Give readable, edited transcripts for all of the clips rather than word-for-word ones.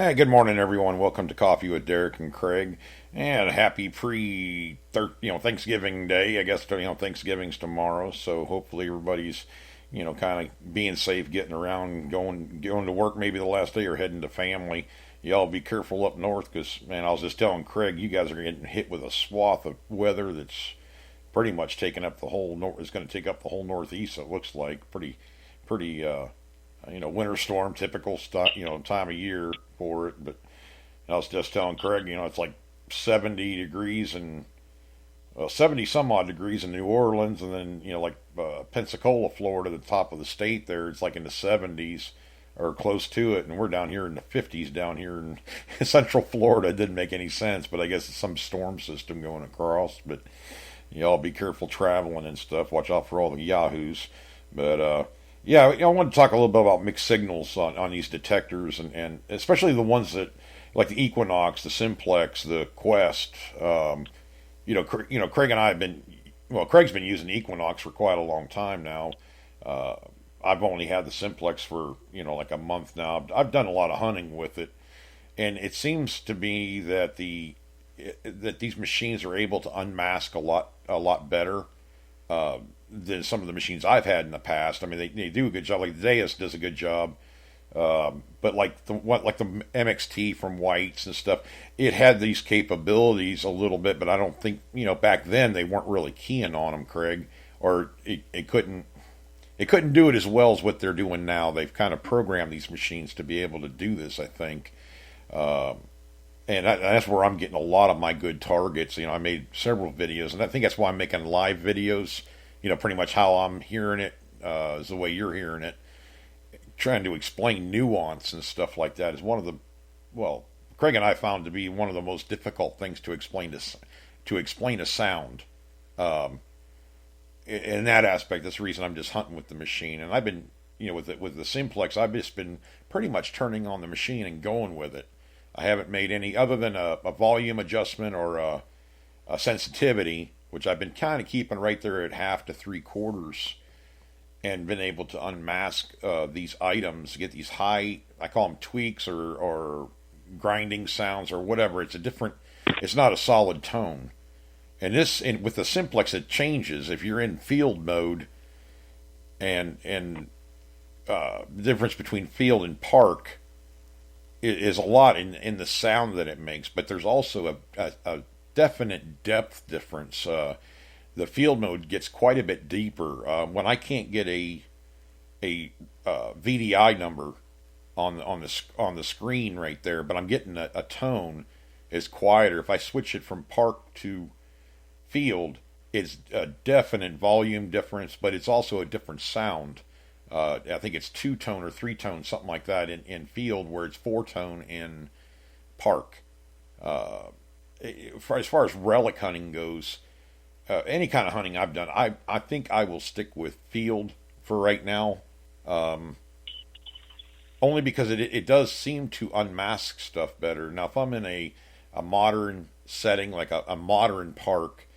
Hey, good morning, everyone. Welcome to Coffee with Derek and Craig, and happy Thanksgiving Day. I guess Thanksgiving's tomorrow, so hopefully everybody's kind of being safe, getting around, going to work. Maybe the last day or heading to family. Y'all be careful up north, because man, I was just telling Craig, you guys are getting hit with a swath of weather that's pretty much taking up the whole north. It's going to take up the whole northeast. It looks like pretty winter storm, typical stuff, time of year for it. But I was just telling Craig, it's like 70 degrees and 70 some odd degrees in New Orleans, and then Pensacola, Florida, the top of the state there, it's like in the 70s or close to it, and we're down here in the 50s down here in Central Florida. It didn't make any sense, but I guess it's some storm system going across. But y'all be careful traveling and stuff. Watch out for all the yahoos. But yeah, I want to talk a little bit about mixed signals on these detectors, and especially the ones that, like the Equinox, the Simplex, the Quest. Craig and I have been, well, Craig's been using the Equinox for quite a long time now. Uh, I've only had the Simplex for, like a month now. I've done a lot of hunting with it, and it seems to me that these machines are able to unmask a lot better uh, than some of the machines I've had in the past. I mean, they do a good job. Like the Deus does a good job, but like the MXT from Whites and stuff, it had these capabilities a little bit, but I don't think back then they weren't really keying on them, Craig, or it couldn't do it as well as what they're doing now. They've kind of programmed these machines to be able to do this, I think. Um, and that's where I'm getting a lot of my good targets. I made several videos, and I think that's why I'm making live videos. Pretty much how I'm hearing it is the way you're hearing it. Trying to explain nuance and stuff like that is well, Craig and I found to be one of the most difficult things to explain a sound. Um, in that aspect, that's the reason I'm just hunting with the machine. And I've been, with the Simplex, I've just been pretty much turning on the machine and going with it. I haven't made any other than a volume adjustment or a sensitivity, which I've been kind of keeping right there at half to three quarters, and been able to unmask these items, get these high, I call them tweaks or grinding sounds or whatever. It's not a solid tone. And with the Simplex, it changes. If you're in field mode, and the difference between field and park is a lot in the sound that it makes, but there's also a definite depth difference. The field mode gets quite a bit deeper. When I can't get a VDI number on the screen right there, but I'm getting a tone is quieter. If I switch it from park to field, it's a definite volume difference, but it's also a different sound. I think it's two tone or three tone, something like that in field, where it's four tone in park. Uh, as far as relic hunting goes, any kind of hunting I've done, I think I will stick with field for right now. Um, Only because it does seem to unmask stuff better. Now, if I'm in a modern setting, like a modern park,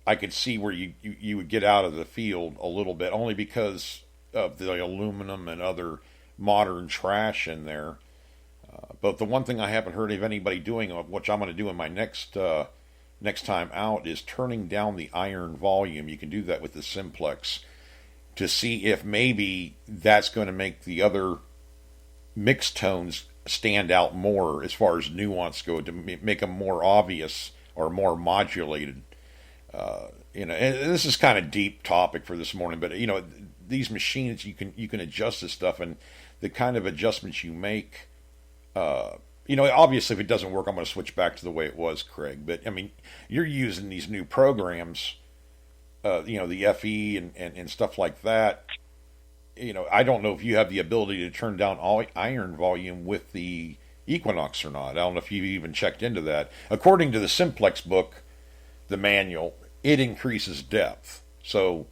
I could see where you would get out of the field a little bit, only because of the aluminum and other modern trash in there. But the one thing I haven't heard of anybody doing, which I'm going to do in my next time out, is turning down the iron volume. You can do that with the Simplex to see if maybe that's going to make the other mixed tones stand out more as far as nuance go, to make them more obvious or more modulated. And this is kind of deep topic for this morning, but these machines, you can adjust this stuff, and the kind of adjustments you make. Obviously, if it doesn't work, I'm going to switch back to the way it was, Craig. But I mean, you're using these new programs, the FE and stuff like that. I don't know if you have the ability to turn down all iron volume with the Equinox or not. I don't know if you've even checked into that. According to the Simplex book, the manual, it increases depth. So,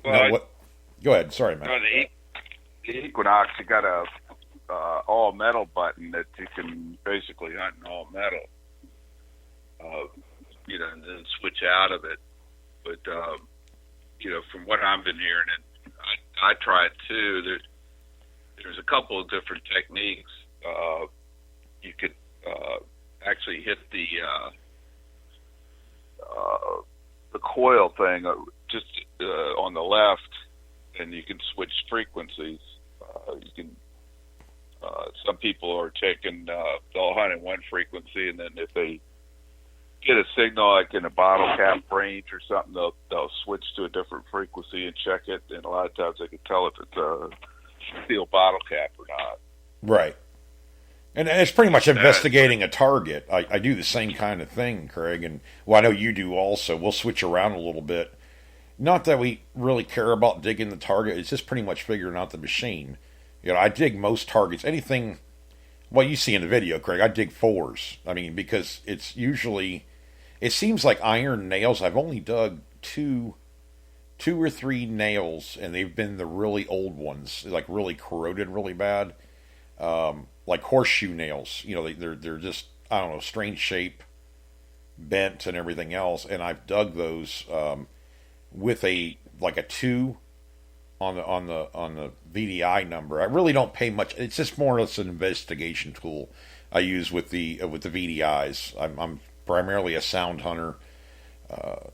now Well, what? Go ahead. Sorry, man. no, the Equinox, you got a all metal button that you can basically hunt in all metal, uh, and then switch out of it. But from what I've been hearing, and I tried too. There's a couple of different techniques. you could actually hit the coil thing just on the left, and you can switch frequencies. You can. Some people are taking they'll hunt in one frequency, and then if they get a signal like in a bottle cap range or something, they'll switch to a different frequency and check it. And a lot of times they can tell if it's a steel bottle cap or not. Right. And it's pretty much investigating a target. I do the same kind of thing, Craig, and well, I know you do also. We'll switch around a little bit. Not that we really care about digging the target. It's just pretty much figuring out the machine. You know, I dig most targets. Anything, well, you see in the video, Craig, I dig fours. I mean, because it's usually, it seems like iron nails. I've only dug two or three nails, and they've been the really old ones, like really corroded really bad. Like horseshoe nails. You know, they're just, I don't know, strange shape, bent and everything else. And I've dug those with a 2 on the VDI number. I really don't pay much. It's just more or less an investigation tool I use with the VDIs. I'm primarily a sound hunter.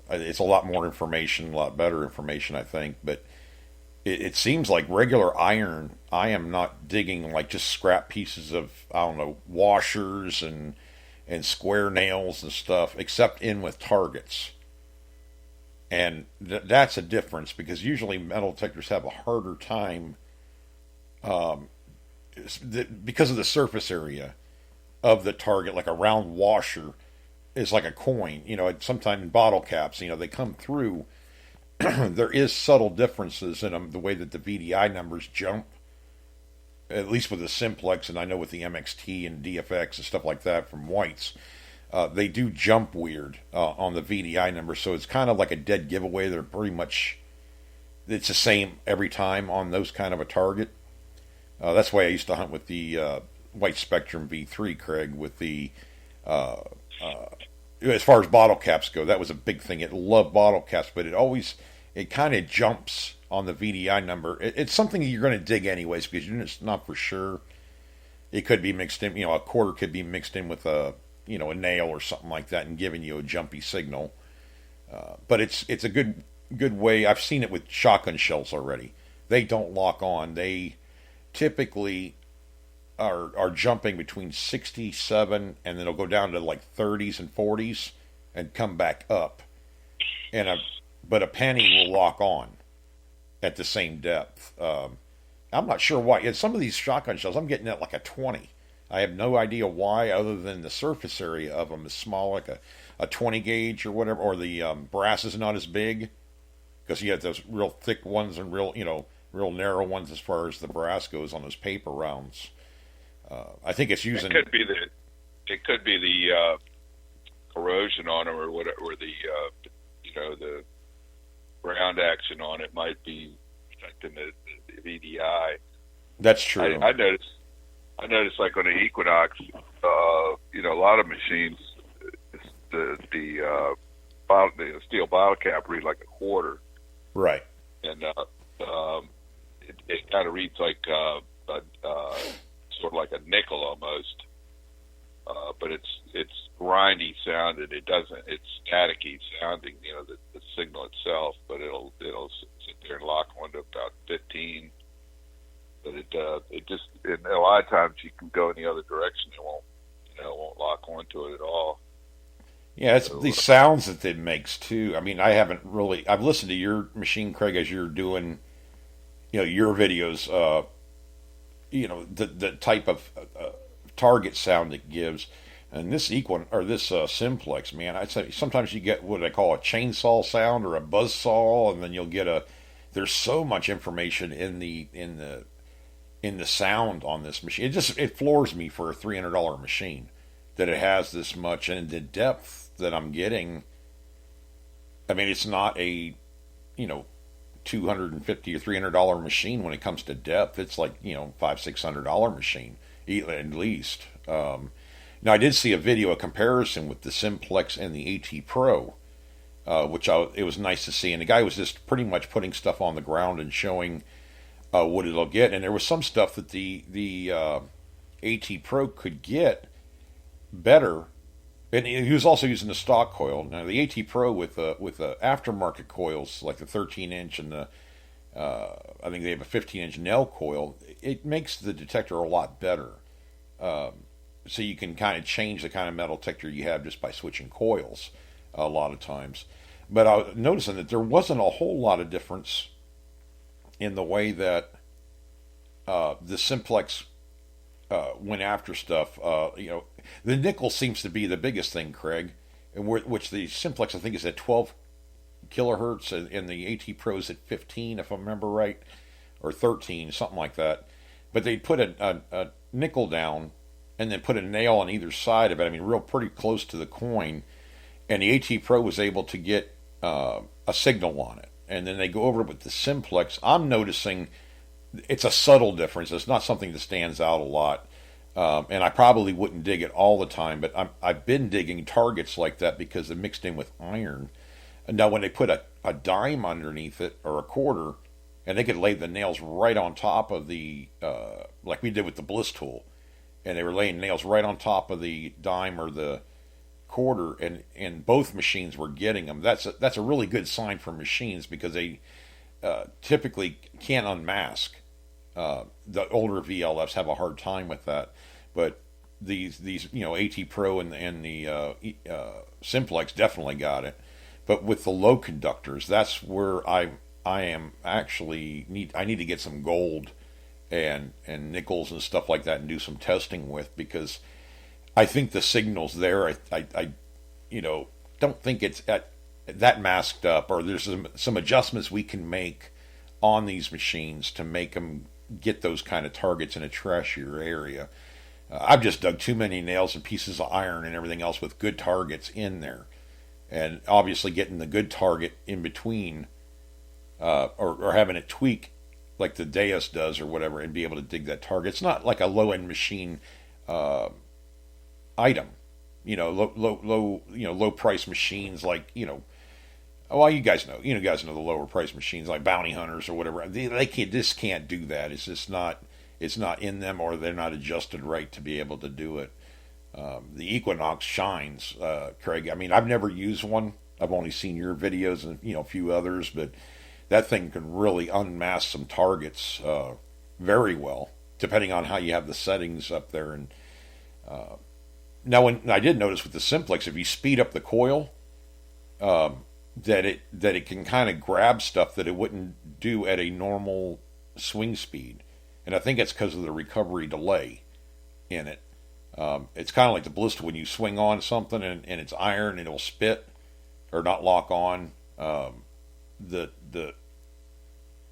It's a lot more information, a lot better information, I think. But it seems like regular iron, I am not digging like just scrap pieces of, I don't know, washers and square nails and stuff, except in with targets. And that's a difference, because usually metal detectors have a harder time because of the surface area of the target. Like a round washer is like a coin. You know, sometimes in bottle caps, you know, they come through. There is subtle differences in them, the way that the VDI numbers jump, at least with the Simplex, and I know with the MXT and DFX and stuff like that from whites, they do jump weird on the VDI number, so it's kind of like a dead giveaway. They're pretty much, it's the same every time on those kind of a target. That's why I used to hunt with the White Spectrum V3, Craig, with the as far as bottle caps go, that was a big thing. It loved bottle caps, but it kind of jumps on the VDI number. It's something you're going to dig anyways, because you're just not for sure. It could be mixed in, you know, a quarter could be mixed in with a nail or something like that, and giving you a jumpy signal. But it's a good way. I've seen it with shotgun shells already. They don't lock on. They typically are jumping between 67 and then it'll go down to like 30s and 40s and come back up. But a penny will lock on at the same depth. I'm not sure why. In some of these shotgun shells, I'm getting at like a 20. I have no idea why, other than the surface area of them is small, like a 20 gauge or whatever, or the brass is not as big, because you have those real thick ones and real narrow ones as far as the brass goes on those paper rounds. I think it's using. It could be the corrosion on them, or whatever, or the ground action on it might be affecting the VDI. That's true. I noticed like on the Equinox, a lot of machines, the steel bottle cap read like a quarter, right? And it kind of reads like sort of like a nickel almost, but it's grindy sounding. It's staticky sounding, the signal itself, but it'll sit there and lock on to about 15. But it just, and a lot of times you can go in the other direction, it won't lock onto it at all. Yeah, it's these sounds that it makes too. I mean, I've listened to your machine, Craig, as you're doing, your videos, the type of target sound it gives. And this Simplex, man, I'd say sometimes you get what I call a chainsaw sound or a buzz saw, and then you'll get there's so much information in the sound on this machine. It floors me for a $300 machine that it has this much, and the depth that I'm getting. I mean, it's not a $250 or $300 machine when it comes to depth. It's like $500-600 machine at least. Now I did see a video, a comparison with the Simplex and the AT Pro, it was nice to see. And the guy was just pretty much putting stuff on the ground and showing what it'll get. And there was some stuff that the AT Pro could get better. And he was also using the stock coil. Now the AT Pro with the aftermarket coils like the 13-inch and the I think they have a 15-inch Nell coil. It makes the detector a lot better. So you can kind of change the kind of metal detector you have just by switching coils a lot of times. But I was noticing that there wasn't a whole lot of difference in the way that the Simplex went after stuff. The nickel seems to be the biggest thing, Craig, and which the Simplex I think is at 12 kilohertz, and the AT Pro is at 15, if I remember right, or 13, something like that. But they put a nickel down and then put a nail on either side of it. I mean, real pretty close to the coin, and the AT Pro was able to get a signal on it. And then they go over it with the Simplex. I'm noticing it's a subtle difference. It's not something that stands out a lot. And I probably wouldn't dig it all the time, but I've been digging targets like that because they're mixed in with iron. And now when they put a dime underneath it, or a quarter, and they could lay the nails right on top of the, like we did with the Bliss tool, and they were laying nails right on top of the dime or the quarter, and both machines were getting them. That's a really good sign for machines, because they typically can't unmask. The older VLFs have a hard time with that, but these AT Pro and the Simplex definitely got it. But with the low conductors, that's where I am actually I need to get some gold and nickels and stuff like that and do some testing with, because I think the signal's there. I don't think it's that masked up, or there's some adjustments we can make on these machines to make them get those kind of targets in a trashier area. I've just dug too many nails and pieces of iron and everything else with good targets in there, and obviously getting the good target in between, or having it tweak like the Deus does or whatever, and be able to dig that target. It's not like a low-end machine item, low price machines like well, you guys know the lower price machines like Bounty Hunters or whatever. They can't do that. It's just not. It's not in them, or they're not adjusted right to be able to do it. The Equinox shines, Craig. I mean, I've never used one. I've only seen your videos and a few others, but that thing can really unmask some targets very well, depending on how you have the settings up there. And now, when I did notice with the Simplex, if you speed up the coil, that it can kind of grab stuff that it wouldn't do at a normal swing speed, and I think it's because of the recovery delay in it. It's kind of like the Bliss when you swing on something and it's iron, and it'll spit or not lock on. The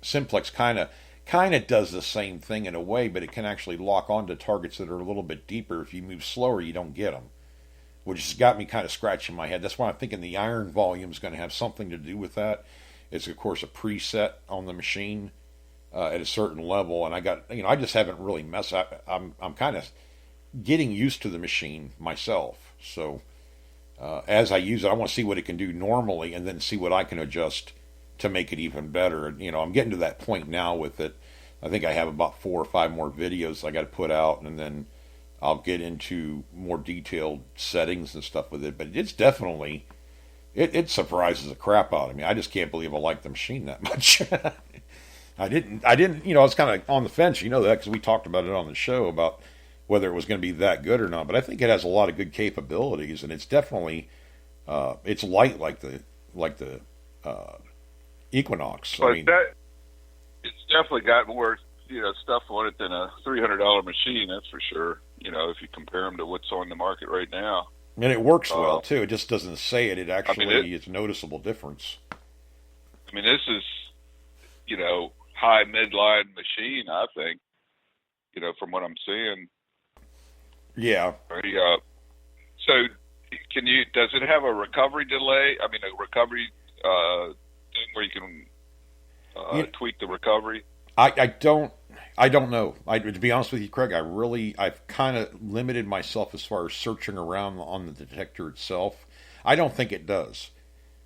Simplex kind of does the same thing in a way, but it can actually lock on to targets that are a little bit deeper. If you move slower, you don't get them, which has got me kind of scratching my head. That's why I'm thinking the iron volume is going to have something to do with that. It's of course a preset on the machine at a certain level, and I just haven't really messed. I'm kind of getting used to the machine myself. So as I use it, I want to see what it can do normally, and then see what I can adjust to make it even better. I'm getting to that point now with it. I think I have about 4 or 5 more videos I got to put out, and then I'll get into more detailed settings and stuff with it. But it's definitely, it surprises the crap out of me. I just can't believe I like the machine that much. I didn't, I was kind of on the fence, that, because we talked about it on the show about whether it was going to be that good or not. But I think it has a lot of good capabilities, and it's definitely, it's light like the Equinox. But it's definitely got more, stuff on it than a $300 machine. That's for sure. If you compare them to what's on the market right now. And it works well too. It just doesn't say it. It actually, it's a noticeable difference. I mean, this is, high midline machine, I think, from what I'm seeing. Yeah. So does it have a recovery delay? I mean, a recovery thing where you can tweak the recovery? I don't know. To be honest with you, Craig, I've kind of limited myself as far as searching around on the detector itself. I don't think it does.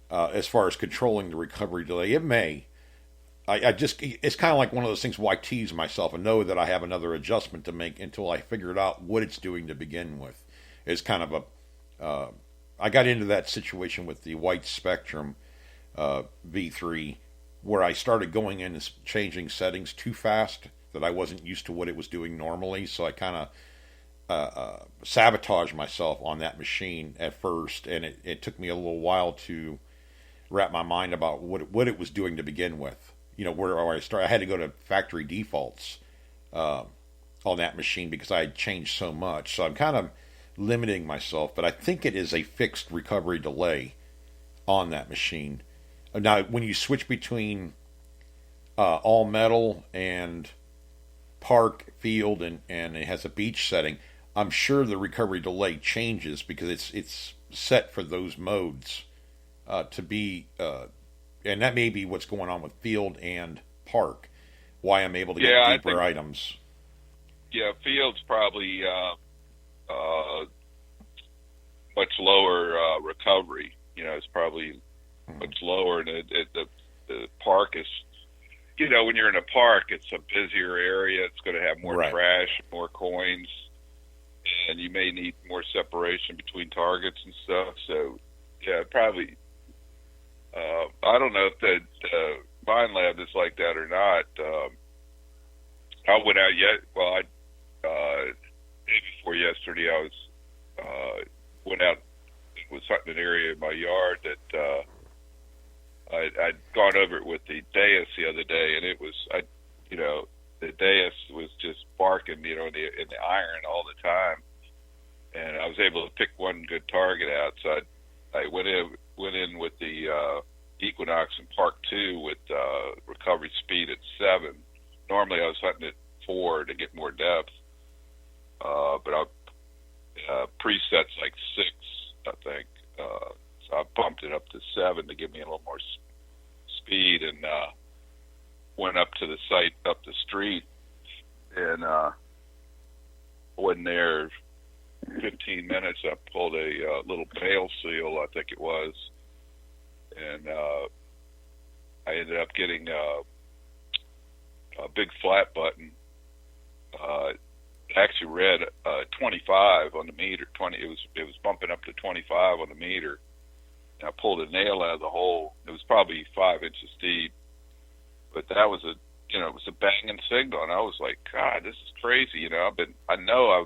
As far as controlling the recovery delay, it may. I just, it's kind of like one of those things where I tease myself and know that I have another adjustment to make until I figure it out what it's doing to begin with. It's kind of I got into that situation with the White Spectrum V3 where I started going in and changing settings too fast that I wasn't used to what it was doing normally. So I kind of sabotaged myself on that machine at first, and it took me a little while to wrap my mind about what it was doing to begin with. You know, where I started, I had to go to factory defaults on that machine because I had changed so much. So I'm kind of limiting myself, but I think it is a fixed recovery delay on that machine. Now, when you switch between all metal and park, field, and it has a beach setting, I'm sure the recovery delay changes because it's set for those modes to be, and that may be what's going on with field and park, why I'm able to get deeper items. Yeah, field's probably much lower recovery. You know, it's probably much lower, and the park is, you know, when you're in a park, it's a busier area. It's going to have more trash, more coins, and you may need more separation between targets and stuff. So, yeah, probably. I don't know if the Vine Lab is like that or not. I went out day before yesterday. I was went out and was hunting an area in my yard that I'd gone over it with the Deus the other day, and it was the Deus was just barking, you know, in the iron all the time, and I was able to pick one good target out. So I went in with the Equinox in Park 2 with recovery speed at 7. Normally I was hunting at 4 to get more depth, but I presets like 6, I think. So I bumped it up to 7 to give me a little more speed, and went up to the site up the street, and wasn't there 15 minutes. I pulled a little pale seal, I think it was, and I ended up getting a big flat button. Actually read 25 on the meter. It was bumping up to 25 on the meter. And I pulled a nail out of the hole. It was probably 5 inches deep, but that was it was a banging signal, and I was like, God, this is crazy. You know, I've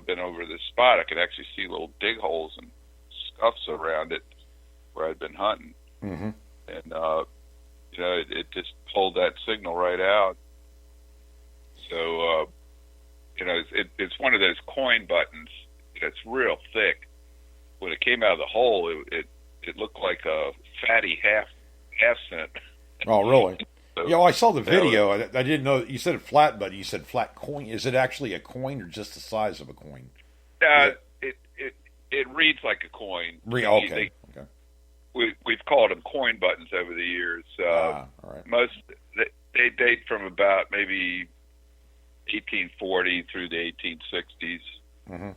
been over this spot. I could actually see little dig holes and scuffs around it where I'd been hunting. Mm-hmm. And it just pulled that signal right out. So it's one of those coin buttons that's real thick. When it came out of the hole, it looked like a fatty half cent. Oh, really? So, I saw the video. I didn't know. You said flat, but you said flat coin. Is it actually a coin or just the size of a coin? It reads like a coin. Okay. We've called them coin buttons over the years. All right. They date from about maybe 1840 through the 1860s. Mm-hmm.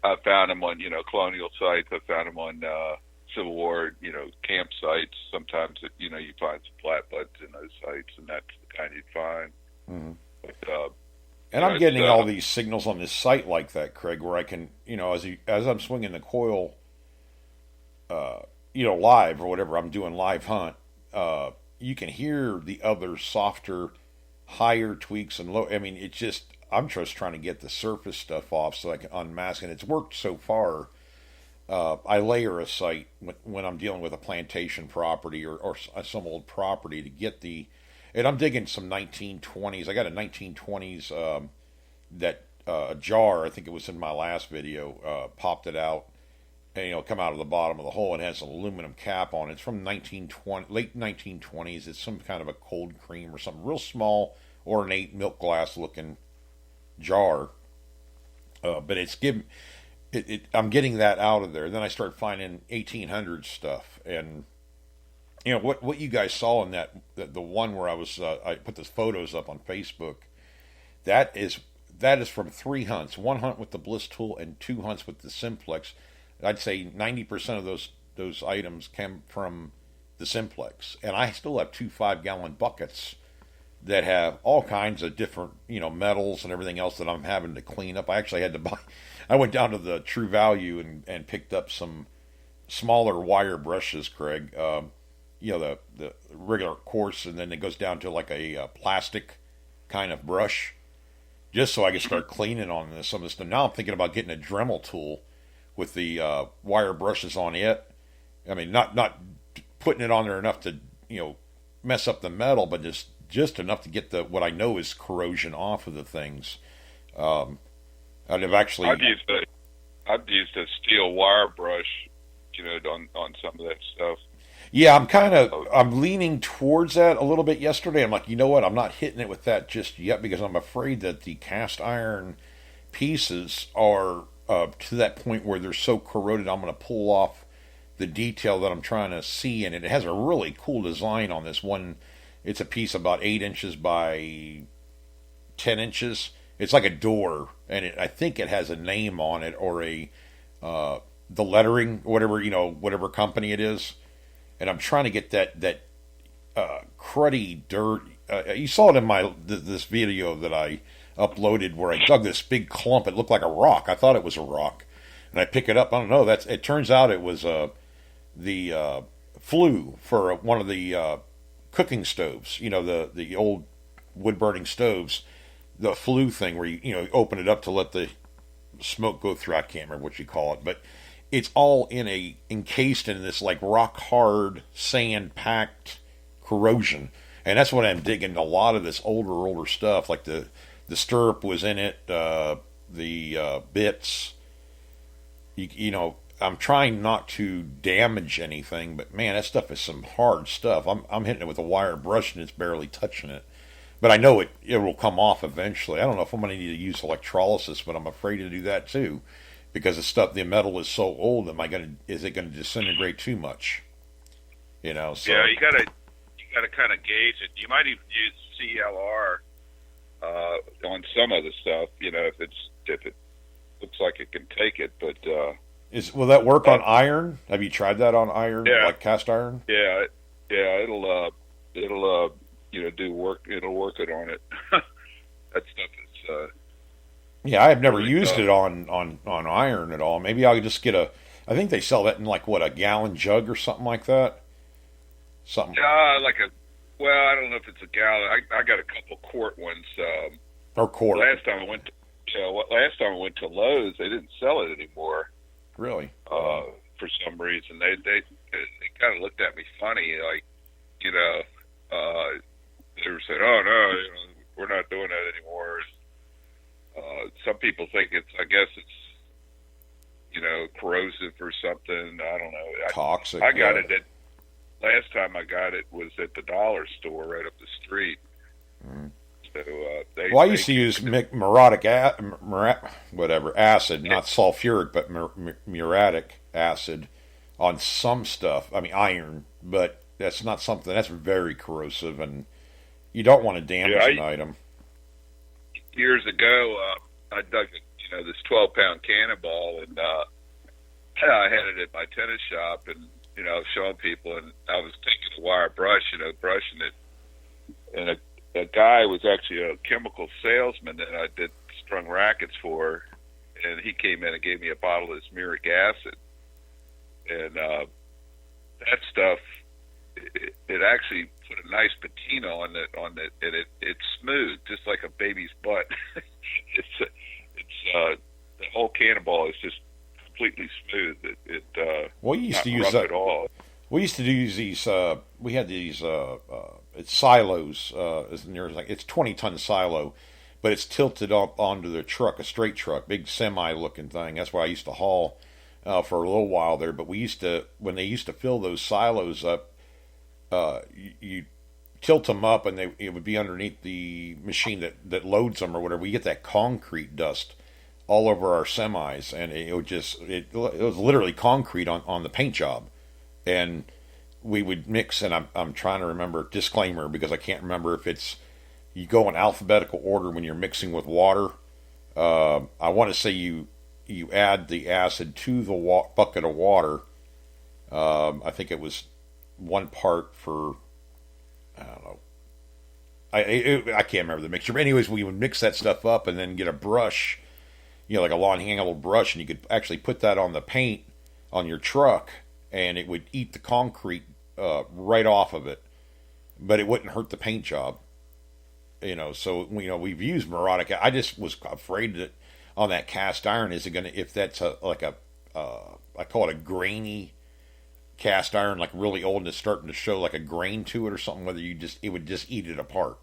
I found them on colonial sites. I found them on Civil War campsites. Sometimes you find some flat buttons in those sites, and that's the kind you'd find. Mm-hmm. But, and I'm getting all these signals on this site like that, Craig, where I can as I'm swinging the coil, live or whatever I'm doing live hunt, you can hear the other softer, higher tweaks and low. I mean, I'm just trying to get the surface stuff off so I can unmask, and it's worked so far. I layer a sight when I'm dealing with a plantation property or some old property to get and I'm digging some 1920s. I got a 1920s a jar, I think it was in my last video, popped it out, and come out of the bottom of the hole, and it has an aluminum cap on it. It's from late 1920s. It's some kind of a cold cream or something, real small, ornate milk glass looking jar. But I'm getting that out of there. Then I start finding 1800s stuff, and what you guys saw in the one where I put the photos up on Facebook. That is from 3 hunts, 1 hunt with the Bliss tool and 2 hunts with the Simplex. I'd say 90% of those items came from the Simplex, and I still have two 5-gallon buckets that have all kinds of different, metals and everything else that I'm having to clean up. I actually had to buy. I went down to the True Value and picked up some smaller wire brushes, Craig. The regular coarse, and then it goes down to like a plastic kind of brush, just so I can start cleaning on some of this stuff. Now I'm thinking about getting a Dremel tool with the wire brushes on it. I mean, not putting it on there enough to mess up the metal, but just enough to get the what I know is corrosion off of the things. I've actually I've used a steel wire brush, on some of that stuff. Yeah, I'm leaning towards that a little bit yesterday. I'm like, you know what? I'm not hitting it with that just yet because I'm afraid that the cast iron pieces are to that point where they're so corroded. I'm going to pull off the detail that I'm trying to see, and it has a really cool design on this one. It's a piece about 8 inches by 10 inches. It's like a door, and I think it has a name on it or the lettering, whatever company it is. And I'm trying to get that cruddy dirt. You saw it in this video that I uploaded where I dug this big clump. It looked like a rock. I thought it was a rock, and I pick it up. I don't know. It turns out it was the flue for one of the cooking stoves. The old wood burning stoves. The flue thing where you open it up to let the smoke go through. I can't remember what you call it, but it's all encased in this like rock hard sand packed corrosion, and that's what I'm digging. A lot of this older stuff, like the stirrup was in it, the bits. I'm trying not to damage anything, but man, that stuff is some hard stuff. I'm hitting it with a wire brush and it's barely touching it. But I know it will come off eventually. I don't know if I'm going to need to use electrolysis, but I'm afraid to do that too, because the metal is so old. Is it going to disintegrate too much? So yeah, you gotta kind of gauge it. You might even use CLR on some of the stuff. If it looks like it can take it, but will that work on iron? Have you tried that on iron, like cast iron? Yeah, it'll do work. It'll work it on it. That stuff is. Yeah, I have never really used it on iron at all. Maybe I'll just get I think they sell that in like a gallon jug or something like that. Something. Well, I don't know if it's a gallon. I got a couple quart ones. Or quart. Last time I went to Lowe's, they didn't sell it anymore. Really? For some reason, they kind of looked at me funny, like, they were saying, "Oh no, we're not doing that anymore." Some people think I guess it's corrosive or something. I don't know. Toxic. I got it last time I got it was at the dollar store right up the street. Mm. So I used to use muriatic acid, not sulfuric, but muriatic acid on some stuff. I mean iron, but that's not something that's very corrosive, and you don't want to damage an item. Years ago, I dug this 12-pound cannonball, and I had it at my tennis shop, and I was showing people, and I was taking a wire brush, brushing it, and a guy was actually a chemical salesman that I did strung rackets for, and he came in and gave me a bottle of this muriatic acid, and that stuff, it actually put a nice patina on it, and it's smooth, just like a baby's butt. it's the whole cannonball is just completely smooth. We used to use that at all. We used to use these. We had these it's silos. As near as it's 20-ton silo, but it's tilted up onto the truck, a straight truck, big semi-looking thing. That's why I used to haul for a little while there. But when they used to fill those silos up, you tilt them up, and it would be underneath the machine that loads them or whatever. We get that concrete dust all over our semis, and it was literally concrete on the paint job, and we would mix. And I'm trying to remember, disclaimer, because I can't remember if it's you go in alphabetical order when you're mixing with water. I want to say you add the acid to the bucket of water. I think it was one part for, I don't know. I can't remember the mixture. But anyways, we would mix that stuff up and then get a brush, like a long handled brush, and you could actually put that on the paint on your truck, and it would eat the concrete right off of it, but it wouldn't hurt the paint job. So we've used Murata. I just was afraid that on that cast iron, is it gonna, if that's I call it a grainy cast iron, like really old and it's starting to show like a grain to it or something, whether it would just eat it apart.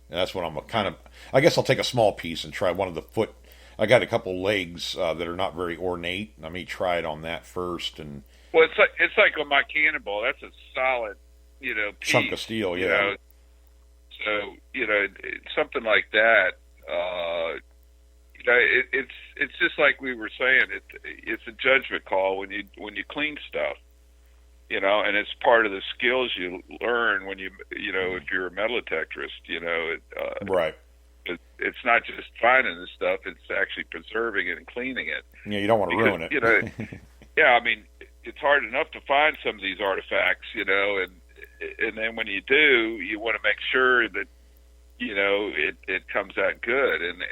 And that's what I'm I guess I'll take a small piece and try one of the foot. I got a couple legs that are not very ornate. Let me try it on that first. And well, it's like on my Cannonball. That's a solid, piece, chunk of steel, yeah. So something like that. It's just like we were saying. It's a judgment call when you clean stuff. And it's part of the skills you learn when if you're a metal detectorist. Right. It's not just finding the stuff; it's actually preserving it and cleaning it. Yeah, you don't want to ruin it. Yeah, I mean, it's hard enough to find some of these artifacts, and then when you do, you want to make sure that it comes out good. And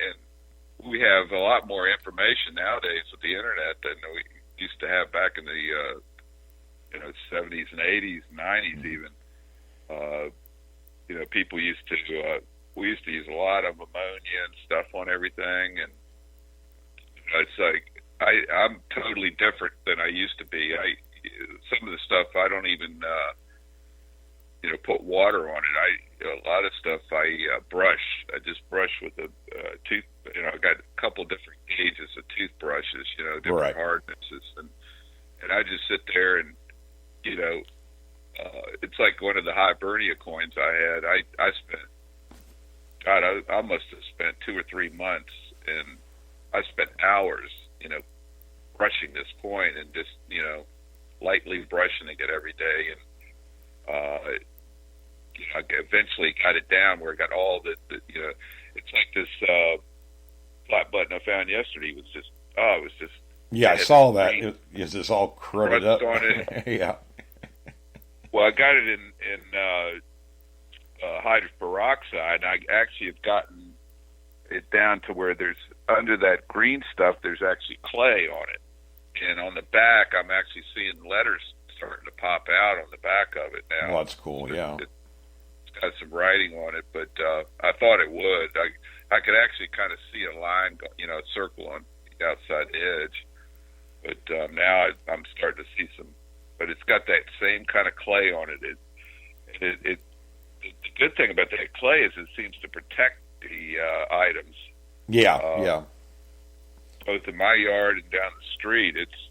we have a lot more information nowadays with the internet than we used to have back in the 70s and 80s, 90s even. People used to. We used to use a lot of ammonia and stuff on everything, and it's like I'm totally different than I used to be. Some of the stuff I don't even put water on it. A lot of stuff I brush. I just brush with a tooth. I got a couple different gauges of toothbrushes. Different right. hardnesses, and I just sit there and it's like one of the Hibernia coins I had. I spent. God, I must have spent 2 or 3 months, and I spent hours, brushing this coin and just, lightly brushing it every day. And, I eventually got it down where I got all the it's like this flat button I found yesterday was just, it was just. Yeah, I saw that. Is this all cruded up? On it. Yeah. Well, I got it in hydrogen peroxide, and I actually have gotten it down to where there's, under that green stuff, there's actually clay on it. And on the back, I'm actually seeing letters starting to pop out on the back of it now. Well, that's cool, yeah. It's got some writing on it, but I thought it would. I could actually kind of see a line, a circle on the outside edge. But now I'm starting to see some, but it's got that same kind of clay on it. The good thing about that clay is it seems to protect the items. Yeah. Both in my yard and down the street, it's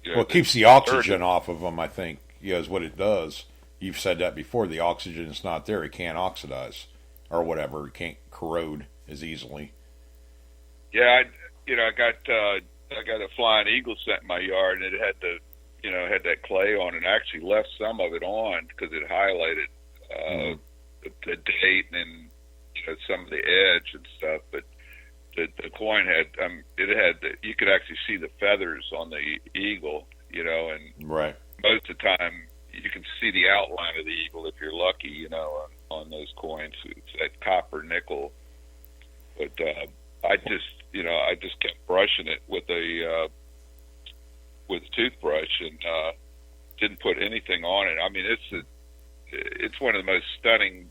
it keeps the oxygen off of them. I think is what it does. You've said that before. The oxygen is not there; it can't oxidize or whatever. It can't corrode as easily. Yeah, I got a flying eagle scent in my yard, and it had had that clay on it. I actually left some of it on because it highlighted the date and some of the edge and stuff. But the coin had you could actually see the feathers on the eagle, and right. Most of the time you can see the outline of the eagle if you're lucky, on those coins. It's that copper nickel. But I just kept brushing it with a toothbrush and didn't put anything on it. I mean, it's one of the most stunning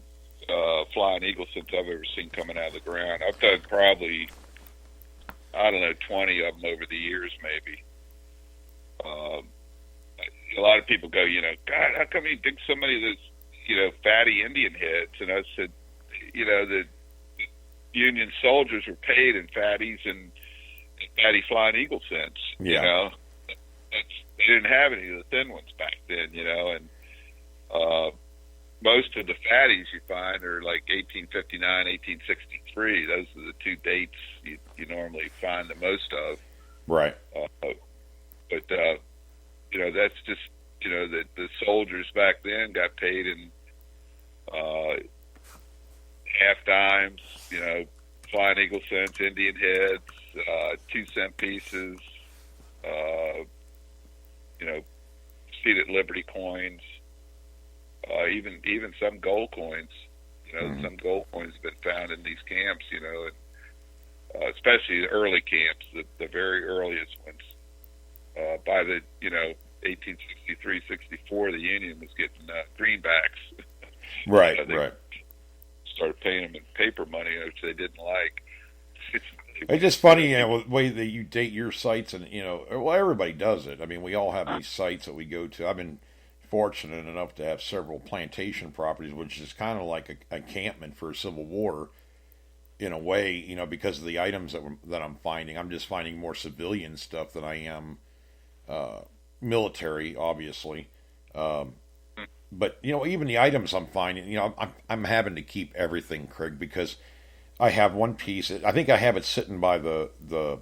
flying eagle scents I've ever seen coming out of the ground. I've done probably, 20 of them over the years, maybe. A lot of people go, God, how come you dig so many of those, fatty Indian heads? And I said, the Union soldiers were paid in fatties and fatty flying eagle scents. Yeah. They didn't have any of the thin ones back then, and most of the fatties you find are like 1859, 1863. Those are the two dates you normally find the most of. Right. But that's just, the soldiers back then got paid in half dimes, flying eagle cents, Indian heads, 2-cent pieces, seated Liberty coins. even some gold coins. Mm-hmm. Some gold coins have been found in these camps. Especially the early camps, the very earliest ones. By the 1863, 64, the Union was getting greenbacks. Right, They right. started paying them in paper money, which they didn't like. It's just funny, the way that you date your sites, and well, everybody does it. I mean, we all have these sites that we go to. I've been fortunate enough to have several plantation properties, which is kind of like a encampment for a Civil War, in a way, because of the items that I'm finding. I'm just finding more civilian stuff than I am military, obviously. But even the items I'm finding, I'm having to keep everything, Craig, because I have one piece. I think I have it sitting by the.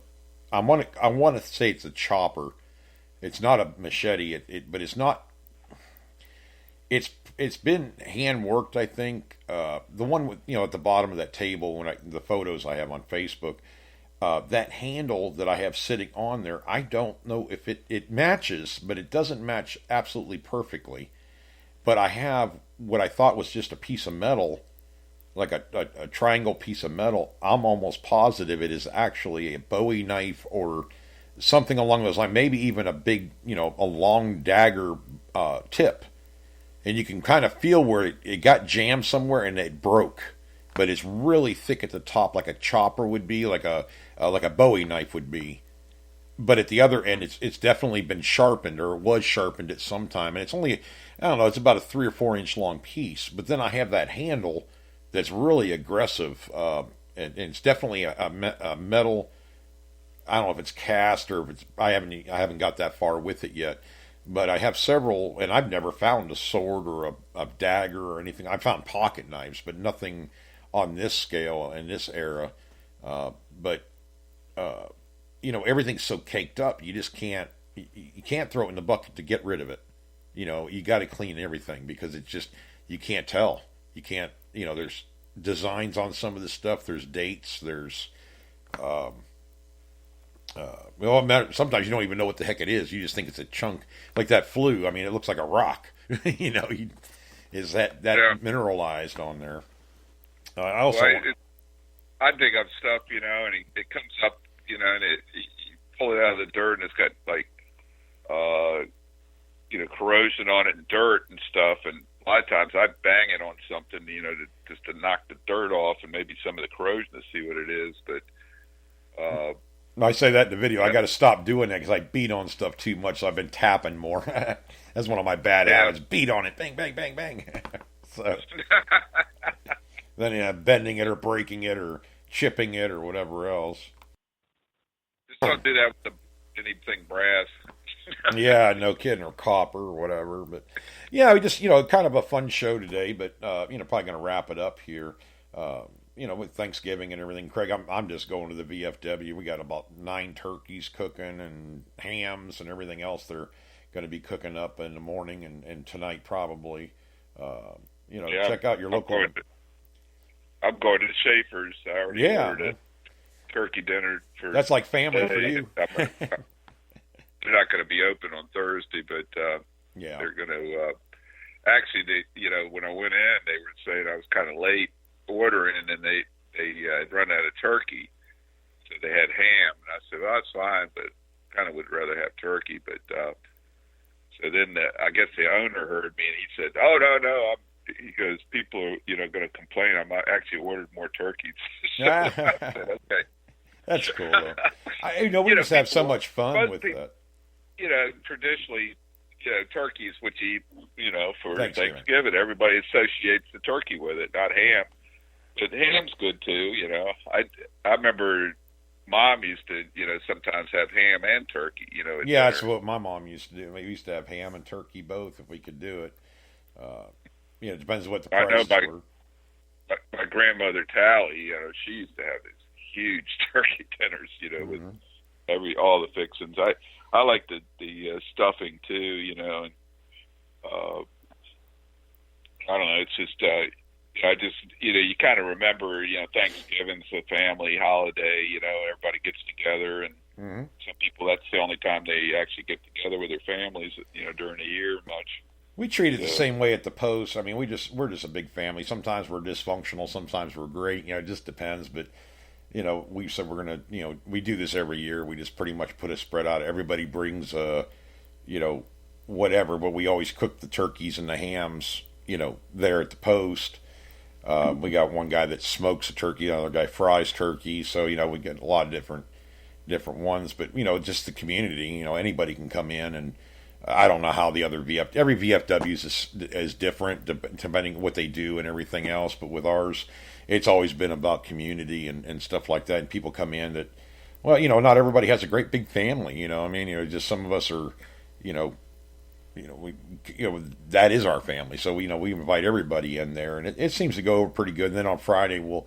I want to say it's a chopper. It's not a machete. But it's not. It's been hand worked. I think the one with at the bottom of that table the photos I have on Facebook. That handle that I have sitting on there, I don't know if it matches, but it doesn't match absolutely perfectly. But I have what I thought was just a piece of metal, like a triangle piece of metal. I'm almost positive it is actually a Bowie knife or something along those lines. Maybe even a big, a long dagger tip. And you can kind of feel where it got jammed somewhere and it broke. But it's really thick at the top, like a chopper would be, like a Bowie knife would be. But at the other end, it's definitely been sharpened, or it was sharpened at some time. And it's only, I don't know, it's about a 3 or 4 inch long piece. But then I have that handle that's really aggressive, and it's definitely a metal. I don't know if it's cast or if it's. I haven't got that far with it yet. But I have several, and I've never found a sword or a dagger or anything. I found pocket knives, but nothing on this scale in this era. But everything's so caked up, you just can't. You can't throw it in the bucket to get rid of it. You got to clean everything because it's just you can't tell. You can't. There's designs on some of this stuff. There's dates. There's. Sometimes you don't even know what the heck it is. You just think it's a chunk, like that flue. I mean, it looks like a rock. Is that mineralized on there? I also. Well, I dig up stuff, and it comes up, and you pull it out of the dirt, and it's got like, corrosion on it and dirt and stuff. And a lot of times I bang it on something, just to knock the dirt off and maybe some of the corrosion to see what it is. But I say that in the video. I got to stop doing that because I beat on stuff too much. So I've been tapping more. That's one of my bad habits. Beat on it, bang, bang, bang, bang. So then bending it or breaking it or chipping it or whatever else. Just don't do that with anything brass. Yeah, no kidding, or copper or whatever. But yeah, we just kind of a fun show today. But probably going to wrap it up here. With Thanksgiving and everything, Craig, I'm just going to the VFW. We got about 9 turkeys cooking and hams and everything else they're going to be cooking up in the morning and tonight probably. Check out your local. I'm going to Schaefer's. I already ordered a turkey dinner for. That's like family for you. They're not going to be open on Thursday, but they're going to. Actually, when I went in, they were saying I was kind of late ordering, and then they had run out of turkey, so they had ham. And I said, "Well, that's fine, but kind of would rather have turkey." But so then I guess the owner heard me, and he said, "Oh no, he goes, people are going to complain. I actually ordered more turkeys." So I said, "Okay." That's cool, though. We just have so much fun with that. Traditionally, turkey is what you eat, for Thanksgiving. Everybody associates the turkey with it, not ham. But ham's good too, I remember Mom used to, sometimes have ham and turkey, Yeah, that's what my mom used to do. We used to have ham and turkey both if we could do it. It depends on what the prices were. My grandmother Tally, she used to have these huge turkey dinners, with all the fixings. I like the stuffing too, and I don't know. It's just I just you kind of remember Thanksgiving's a family holiday. Everybody gets together, and some people that's the only time they actually get together with their families. During the year much. We treat it the same way at the post. I mean, we're just a big family. Sometimes we're dysfunctional, sometimes we're great. You know, it just depends. But you know, we said we're gonna, you know, we do this every year. We just pretty much put a spread out. Everybody brings you know, whatever, but we always cook the turkeys and the hams, you know, there at the post. We got one guy that smokes a turkey, another guy fries turkey. So you know, we get a lot of different ones. But you know, just the community. You know, anybody can come in and I don't know how the other every VFW is different depending on what they do and everything else. But with ours, it's always been about community and stuff like that. And people come in that, well, you know, not everybody has a great big family. You know, I mean, you know, just some of us are, you know, we, you know, that is our family. So, you know, we invite everybody in there, and it seems to go over pretty good. And then on Friday, we'll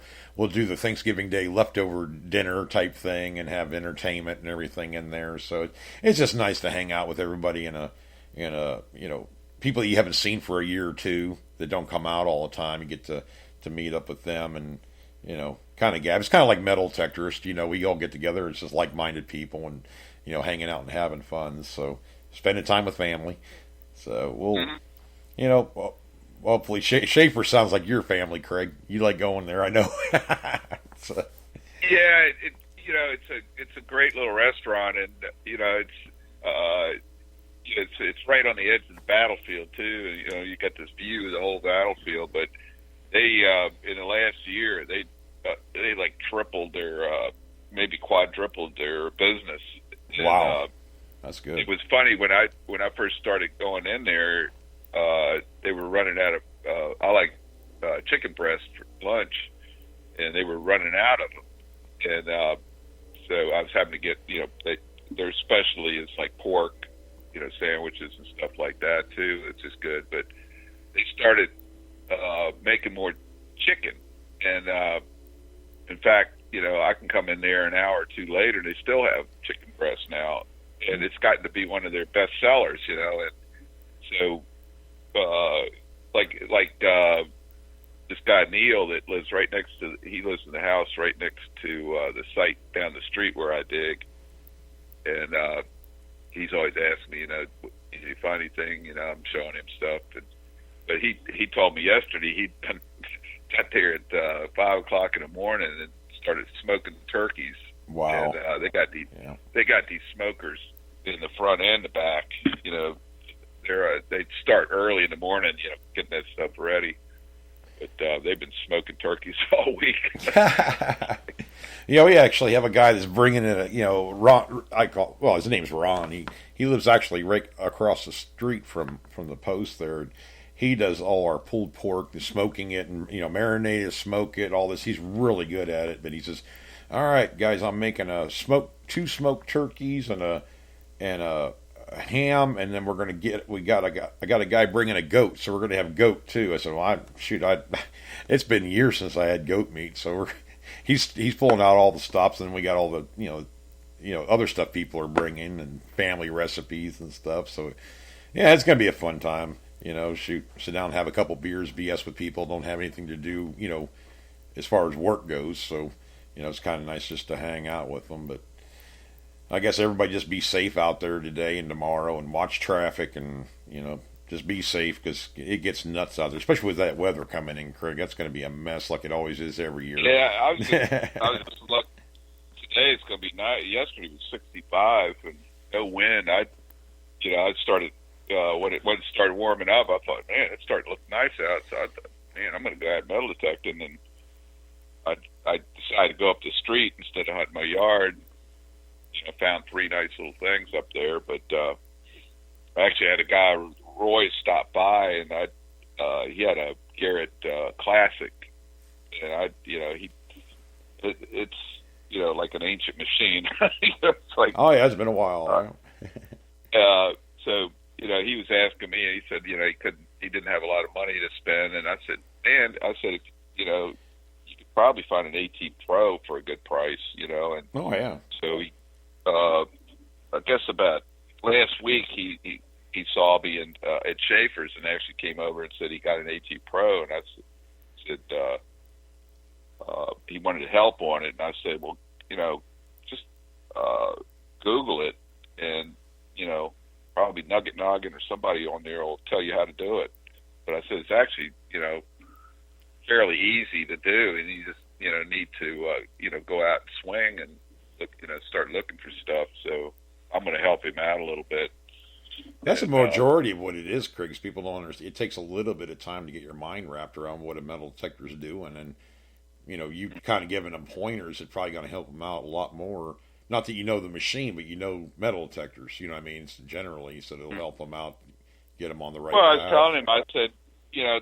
do the Thanksgiving Day leftover dinner type thing and have entertainment and everything in there. So it's just nice to hang out with everybody in a you know, people that you haven't seen for a year or two that don't come out all the time. You get to meet up with them and you know, kind of gab. It's kind of like Metal Detectorist. You know, we all get together. It's just like-minded people and you know, hanging out and having fun. So spending time with family. So we'll, you know, well, hopefully Schaefer sounds like your family, Craig. You like going there, I know. So. Yeah, you know, it's a great little restaurant, and you know, it's right on the edge of the battlefield too. You know, you got this view of the whole battlefield. But they in the last year they like tripled their maybe quadrupled their business. Wow. And, that's good. it was funny when I first started going in there. They were running out of. I like chicken breast for lunch, and they were running out of them. And so I was having to get, you know, their specialty is like pork, you know, sandwiches and stuff like that too. It's just good. But they started making more chicken, and in fact, you know, I can come in there an hour or two later, and they still have chicken breast now. And it's gotten to be one of their best sellers, you know. And so, like this guy Neil that lives right next to, he lives in the house right next to the site down the street where I dig, and he's always asking me, you know, did you find anything? You know, I'm showing him stuff, but he told me yesterday he'd got there at 5 o'clock in the morning and started smoking turkeys. Wow. And they got these smokers in the front and the back. You know, they start early in the morning, you know, getting that stuff ready. But they've been smoking turkeys all week. You know, we actually have a guy that's bringing in you know, Ron. His name's Ron. He lives actually right across the street from the post there. He does all our pulled pork, the smoking it, and you know, marinate it, smoke it, all this. He's really good at it. But he says, all right, guys, I'm making two smoked turkeys and a ham, and then we're gonna I got a guy bringing a goat, so we're gonna have goat too. I said, well, it's been years since I had goat meat, so he's pulling out all the stops, and we got all the you know other stuff people are bringing and family recipes and stuff. So yeah, it's gonna be a fun time. You know, sit down, and have a couple beers, BS with people, don't have anything to do, you know, as far as work goes. So. You know, it's kind of nice just to hang out with them. But I guess everybody just be safe out there today and tomorrow and watch traffic and, you know, just be safe because it gets nuts out there, especially with that weather coming in, Craig. That's going to be a mess like it always is every year. Yeah, I was just looking. Today it's going to be nice. Yesterday was 65 and no wind. I started, when it started warming up, I thought, man, it started to look nice out. So I thought, man, I'm going to go add metal detecting. And I decided to go up the street instead of hunting my yard. You know, found 3 nice little things up there. But I actually had a guy, Roy, stop by, and he had a Garrett Classic, and it's you know, like an ancient machine. It's like, oh yeah, it's been a while. So you know, he was asking me, and he said, you know, he didn't have a lot of money to spend, and I said, you know, probably find an AT Pro for a good price, you know. And oh yeah. So he, I guess about last week he saw me at Schaefer's and actually came over and said he got an AT Pro, and I said he wanted help on it, and I said, well, you know, just Google it, and you know, probably Nugget Noggin or somebody on there will tell you how to do it. But I said it's actually, fairly easy to do, and you just, need to, go out and swing and look, start looking for stuff. So I'm going to help him out a little bit. That's the majority of what it is, Craig. People don't understand. It takes a little bit of time to get your mind wrapped around what a metal detector is doing, and you kind of giving them pointers. It's probably going to help them out a lot more. Not that you know the machine, but you know metal detectors. You know what I mean? Generally, so it'll help them out, get them on the right. Well, I was telling him, I said,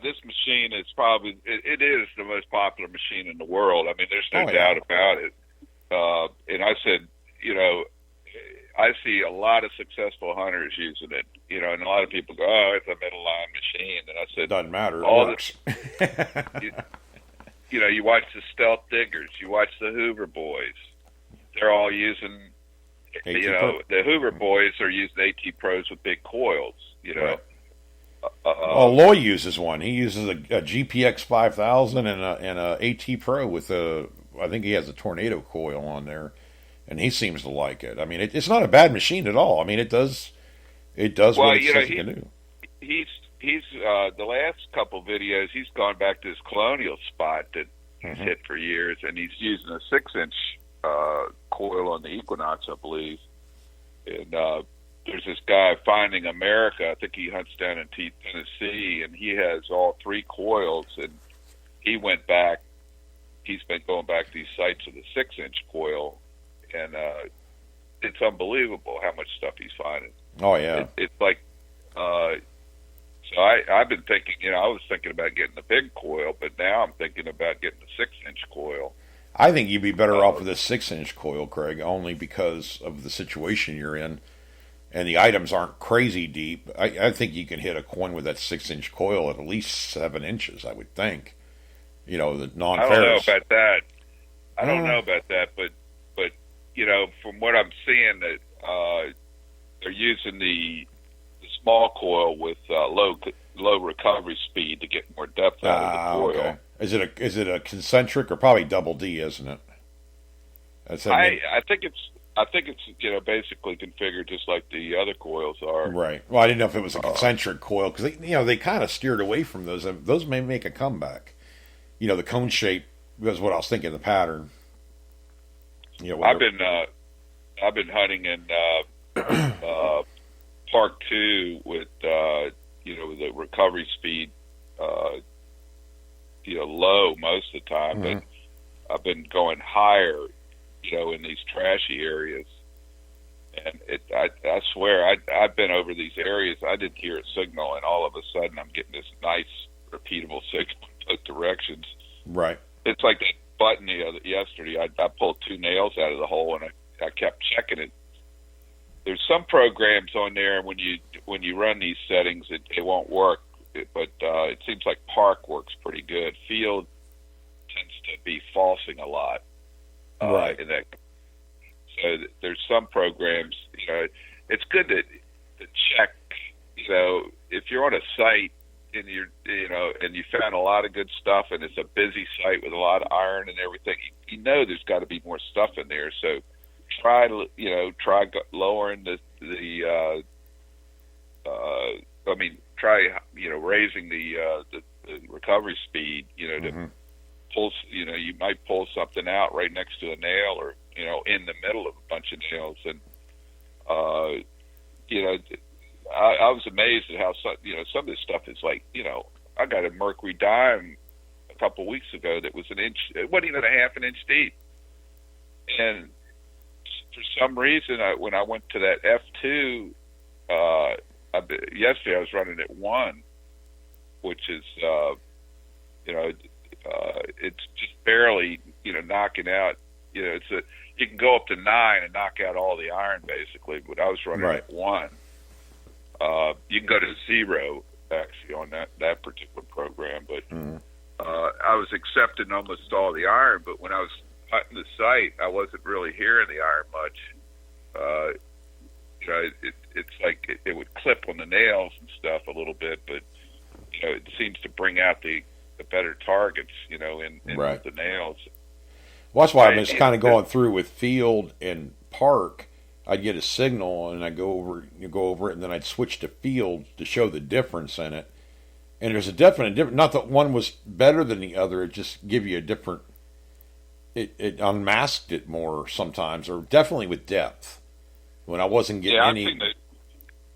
this machine is probably it is the most popular machine in the world. I mean, there's no doubt about it. And I said, I see a lot of successful hunters using it, and a lot of people go, "Oh, it's a middle line machine." And I said, "Doesn't matter. All this, you watch the Stealth Diggers, you watch the Hoover Boys. They're all using, the Hoover Boys are using AT Pros with big coils, Right. Loy uses one. He uses a GPX 5000 and a AT Pro with I think he has a Tornado coil on there. And he seems to like it. I mean, it's not a bad machine at all. I mean, it does well, what it says it can do. He's the last couple videos, he's gone back to his Colonial spot that he's hit for years, and he's using a 6-inch coil on the Equinox, I believe. And there's this guy, Finding America. I think he hunts down in Tennessee, and he has all 3 coils. And he went back. He's been going back to these sites with a 6-inch coil. And it's unbelievable how much stuff he's finding. Oh yeah, it's like so. I've been thinking, I was thinking about getting the big coil, but now I'm thinking about getting the 6-inch coil. I think you'd be better off with a 6-inch coil, Craig, only because of the situation you're in, and the items aren't crazy deep. I think you can hit a coin with that 6-inch coil at least 7 inches. I would think. The non-ferrous. I don't know about that, but. From what I'm seeing, that they're using the small coil with low recovery speed to get more depth out of the coil. Okay. Is it a concentric or probably double D, isn't it? I think it's basically configured just like the other coils are. Right. Well, I didn't know if it was a concentric coil because they kind of steered away from those. Those may make a comeback. The cone shape was what I was thinking. The pattern. I've been hunting in Park 2 with the recovery speed low most of the time, but I've been going higher in these trashy areas, and I swear I've been over these areas. I didn't hear a signal, and all of a sudden I'm getting this nice repeatable signal in both directions. Right. It's like that button yesterday. I pulled 2 nails out of the hole, and I kept checking it. There's some programs on there when you run these settings, it won't work, but it seems like Park works pretty good. Field tends to be falsing a lot. Right. So there's some programs. It's good to check. If you're on a site and and you found a lot of good stuff, and it's a busy site with a lot of iron and everything, there's got to be more stuff in there. So try lowering raising the recovery speed. To pull. You might pull something out right next to a nail, or in the middle of a bunch of nails, and I was amazed at how some of this stuff is like, I got a Mercury dime a couple weeks ago that was an inch, it wasn't even a half an inch deep. And for some reason, when I went to that F2, yesterday I was running at 1, which is, it's just barely, knocking out, you can go up to 9 and knock out all the iron basically, but I was running at 1. You can go to 0 actually on that particular program, but I was accepting almost all the iron. But when I was hunting the site, I wasn't really hearing the iron much. It's like it would clip on the nails and stuff a little bit, but it seems to bring out the better targets, in the nails. Well, that's why I'm just kind of going through with Field and Park. I'd get a signal and I'd go over it, and then I'd switch to field to show the difference in it. And there's a definite difference. Not that one was better than the other. It just give you a different. It unmasked it more sometimes, or definitely with depth. When I wasn't getting any.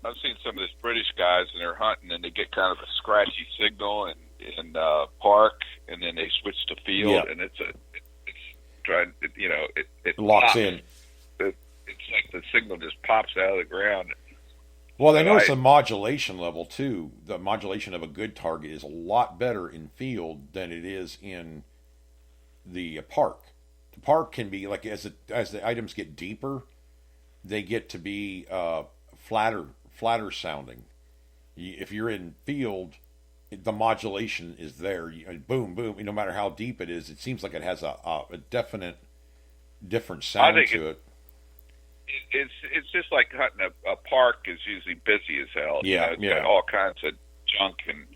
I've seen some of these British guys and they're hunting and they get kind of a scratchy signal in park, and then they switch to field, and it's trying. It locks pops. in. It's like the signal just pops out of the ground. Well, they notice the modulation level too. The modulation of a good target is a lot better in field than it is in the park. The park can be like as the items get deeper, they get to be flatter sounding. If you're in field, the modulation is there. Boom, boom. No matter how deep it is, it seems like it has a definite different sound to it. It's just like hunting a park is usually busy as hell. Yeah, it's got all kinds of junk and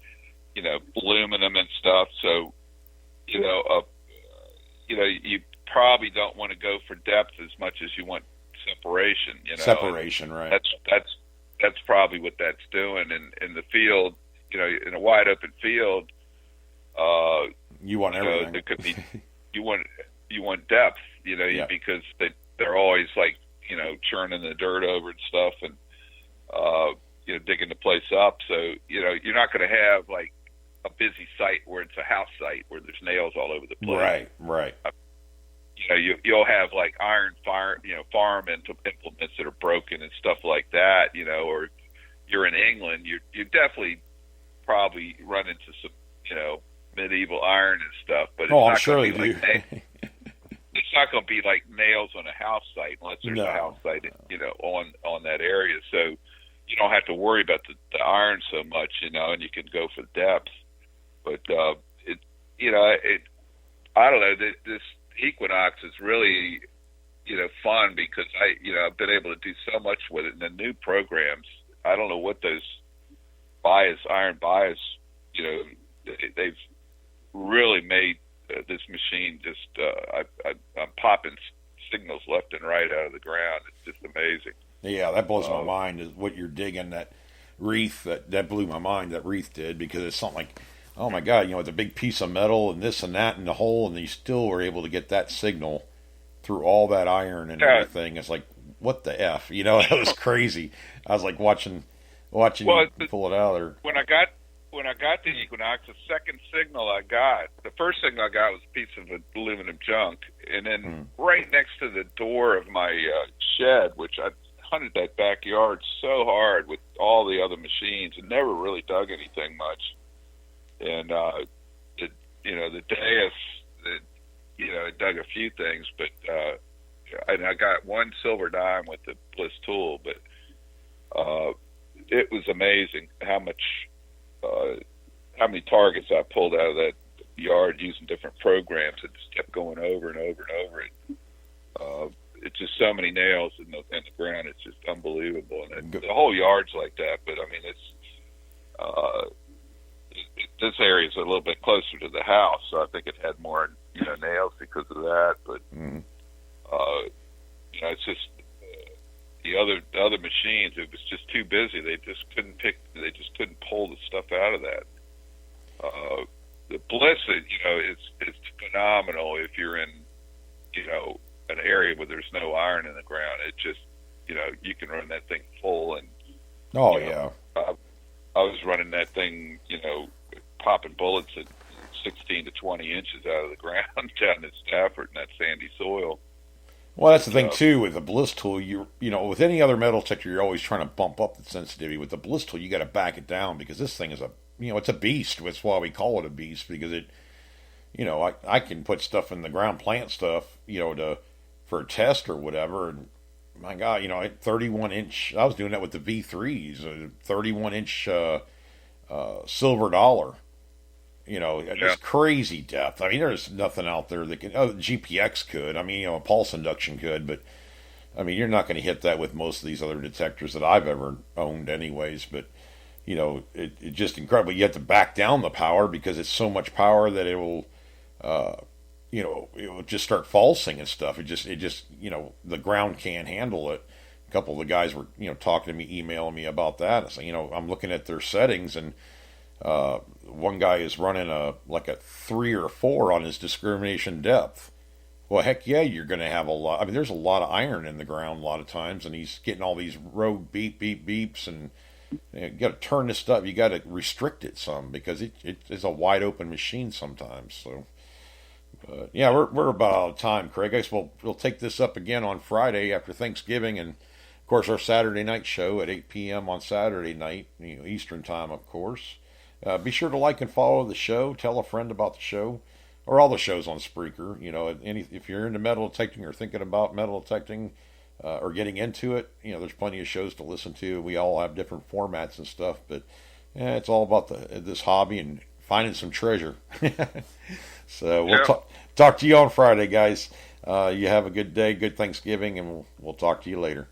aluminum and stuff. So you probably don't want to go for depth as much as you want separation. Separation, right? That's probably what that's doing. And in the field, in a wide open field, you want everything. There could be you want depth, because they're always like churning the dirt over and stuff, and digging the place up. So you're not going to have like a busy site where it's a house site where there's nails all over the place. Right. You'll have like iron farm implements that are broken and stuff like that. Or you're in England, you definitely probably run into some medieval iron and stuff. But I'm sure they do. It's not going to be like nails on a house site unless there's a house site, on that area. So you don't have to worry about the iron so much, and you can go for depth. But I don't know. This Equinox is really, fun because I've been able to do so much with it. And the new programs, I don't know what those iron bias, they've really made this machine just I'm popping signals left and right out of the ground. It's just amazing. Yeah, that blows my mind is what you're digging. That wreath that blew my mind. That wreath did, because it's something like, oh my God, it's a big piece of metal and this and that in the hole, and you still were able to get that signal through all that iron and everything. It's like, what the F? That was crazy. I was like watching you pull it out there. When I got the Equinox, the second signal I got, the first signal I got was a piece of aluminum junk, and then right next to the door of my shed, which I hunted that backyard so hard with all the other machines and never really dug anything much. And the Deus, it dug a few things, but and I got one silver dime with the Bliss tool, but it was amazing how many targets I pulled out of that yard using different programs. It just kept going over and over and over. It's just so many nails in the ground. It's just unbelievable. And the whole yard's like that. But I mean, this area is a little bit closer to the house, so I think it had more nails because of that. But it's just the other machines. It was just too busy. They just couldn't pull the stuff out of that. The Bliss, it's phenomenal if you're in an area where there's no iron in the ground. It just you can run that thing full and I was running that thing popping bullets at 16 to 20 inches out of the ground down in Stafford in that sandy soil. Well, that's the thing too with the Bliss tool. With any other metal detector, you're always trying to bump up the sensitivity. With the Bliss tool, you got to back it down because this thing is it's a beast. That's why we call it a beast, because it, I can put stuff in the ground, plant stuff, for a test or whatever, and my God, 31 inch. I was doing that with the V3s, a 31 inch silver dollar. Just crazy depth. I mean, there's nothing out there that can. Oh, GPX could. I mean, a pulse induction could, but I mean, you're not going to hit that with most of these other detectors that I've ever owned, anyways. But it's just incredible. You have to back down the power because it's so much power that it will, it will just start falsing and stuff. It just the ground can't handle it. a couple of the guys were, talking to me, emailing me about that. I said, I'm looking at their settings, and one guy is running a 3 or 4 on his discrimination depth. Well, heck yeah, you're going to have a lot. I mean, there's a lot of iron in the ground a lot of times, and he's getting all these rogue beeps, and you got to turn this stuff. You got to restrict it some because it is a wide open machine sometimes. So, yeah, we're about out of time, Craig. I guess we'll take this up again on Friday after Thanksgiving, and of course our Saturday night show at 8 p.m. on Saturday night, Eastern time, of course. Be sure to like and follow the show. Tell a friend about the show. Or all the shows on Spreaker. If you're into metal detecting or thinking about metal detecting or getting into it, there's plenty of shows to listen to. We all have different formats and stuff, but it's all about this hobby and finding some treasure. So we'll talk to you on Friday, guys. You have a good day, good Thanksgiving, and we'll talk to you later.